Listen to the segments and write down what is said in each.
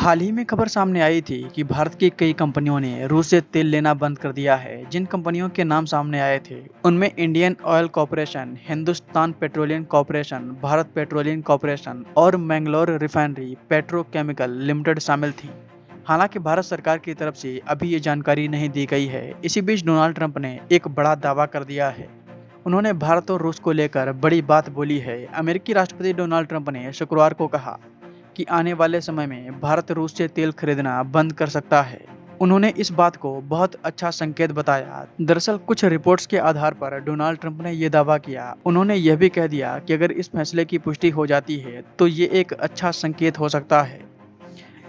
हाल ही में खबर सामने आई थी कि भारत की कई कंपनियों ने रूस से तेल लेना बंद कर दिया है। जिन कंपनियों के नाम सामने आए थे उनमें Indian oil corporation, Hindustan petroleum corporation, Bharat petroleum corporation और मैंगलोर रिफाइनरी पेट्रोकेमिकल लिमिटेड शामिल थी। हालांकि भारत सरकार की तरफ से अभी ये जानकारी नहीं दी गई है। इसी बीच डोनाल्ड ट्रंप ने एक बड़ा दावा कर दिया है। उन्होंने भारत और रूस को लेकर बड़ी बात बोली है। अमेरिकी राष्ट्रपति डोनाल्ड ट्रंप ने शुक्रवार को कहा कि आने वाले समय में भारत रूस से तेल खरीदना बंद कर सकता है। उन्होंने इस बात को बहुत अच्छा संकेत बताया। दरअसल कुछ रिपोर्ट्स के आधार पर डोनाल्ड ट्रंप ने यह दावा किया। उन्होंने यह भी कह दिया कि अगर इस फैसले की पुष्टि हो जाती है तो ये एक अच्छा संकेत हो सकता है।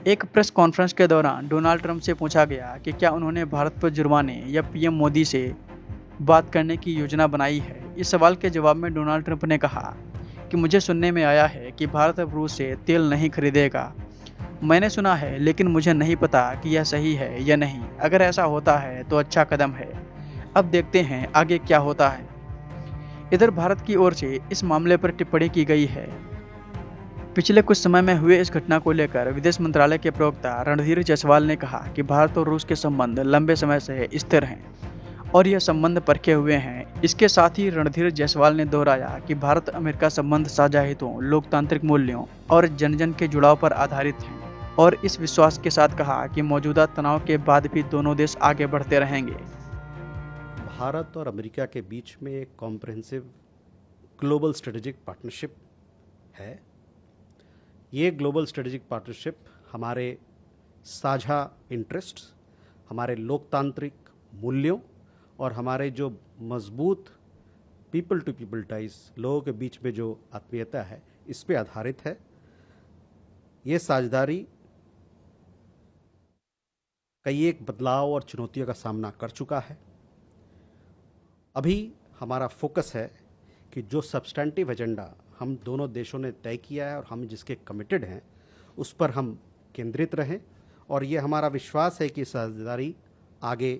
एक प्रेस कॉन्फ्रेंस के दौरान डोनाल्ड ट्रंप से पूछा गया कि क्या उन्होंने भारत पर जुर्माने या पीएम मोदी से बात करने की योजना बनाई है। इस सवाल के जवाब में डोनाल्ड ट्रंप ने कहा कि मुझे सुनने में आया है कि भारत अब रूस से तेल नहीं खरीदेगा। मैंने सुना है, लेकिन मुझे नहीं पता कि यह सही है या नहीं। अगर ऐसा होता है तो अच्छा कदम है। अब देखते हैं आगे क्या होता है। इधर भारत की ओर से इस मामले पर टिप्पणी की गई है। पिछले कुछ समय में हुए इस घटना को लेकर विदेश मंत्रालय के प्रवक्ता रणधीर जायसवाल ने कहा कि भारत और रूस के संबंध लंबे समय से स्थिर हैं और यह संबंध परखे हुए हैं। इसके साथ ही रणधीर जायसवाल ने दोहराया कि भारत अमेरिका संबंध साझा हितों, लोकतांत्रिक मूल्यों और जन जन के जुड़ाव पर आधारित हैं और इस विश्वास के साथ कहा कि मौजूदा तनाव के बाद भी दोनों देश आगे बढ़ते रहेंगे। भारत और अमेरिका के बीच में एक कॉम्प्रिहेंसिव ग्लोबल स्ट्रेटेजिक पार्टनरशिप है। ये ग्लोबल स्ट्रेटेजिक पार्टनरशिप हमारे साझा इंटरेस्ट्स, हमारे लोकतांत्रिक मूल्यों और हमारे जो मजबूत पीपल टू पीपल टाइज, लोगों के बीच में जो आत्मीयता है, इस पे आधारित है। ये साझेदारी कई एक बदलाव और चुनौतियों का सामना कर चुका है। अभी हमारा फोकस है कि जो सब्सटेंटिव एजेंडा हम दोनों देशों ने तय किया है और हम जिसके कमिटेड हैं, उस पर हम केंद्रित रहें और ये हमारा विश्वास है कि साझेदारी आगे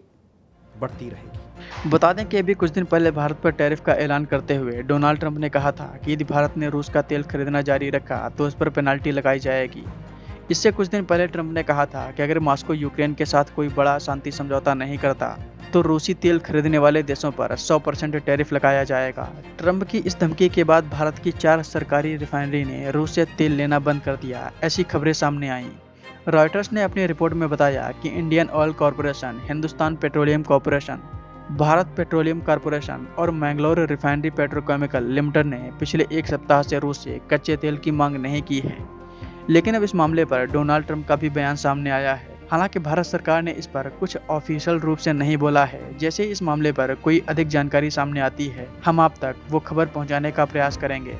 बढ़ती रहेगी। बता दें कि अभी कुछ दिन पहले भारत पर टैरिफ का ऐलान करते हुए डोनाल्ड ट्रंप ने कहा था कि यदि भारत ने रूस का तेल खरीदना जारी रखा तो उस पर पेनाल्टी लगाई जाएगी। इससे कुछ दिन पहले ट्रंप ने कहा था कि अगर मॉस्को यूक्रेन के साथ कोई बड़ा शांति समझौता नहीं करता तो रूसी तेल खरीदने वाले देशों पर 100% टैरिफ लगाया जाएगा। ट्रंप की इस धमकी के बाद भारत की 4 सरकारी रिफाइनरी ने रूस से तेल लेना बंद कर दिया। ऐसी खबरें सामने आईं। रॉयटर्स ने अपनी रिपोर्ट में बताया कि Indian oil corporation, Hindustan petroleum corporation, Bharat petroleum corporation और मैंगलोर रिफाइनरी पेट्रोकेमिकल लिमिटेड ने पिछले एक सप्ताह से रूस से कच्चे तेल की मांग नहीं की है। लेकिन अब इस मामले पर डोनाल्ड ट्रंप का भी बयान सामने आया है। हालांकि भारत सरकार ने इस पर कुछ ऑफिशियल रूप से नहीं बोला है। जैसे इस मामले पर कोई अधिक जानकारी सामने आती है, हम आप तक वो खबर पहुंचाने का प्रयास करेंगे।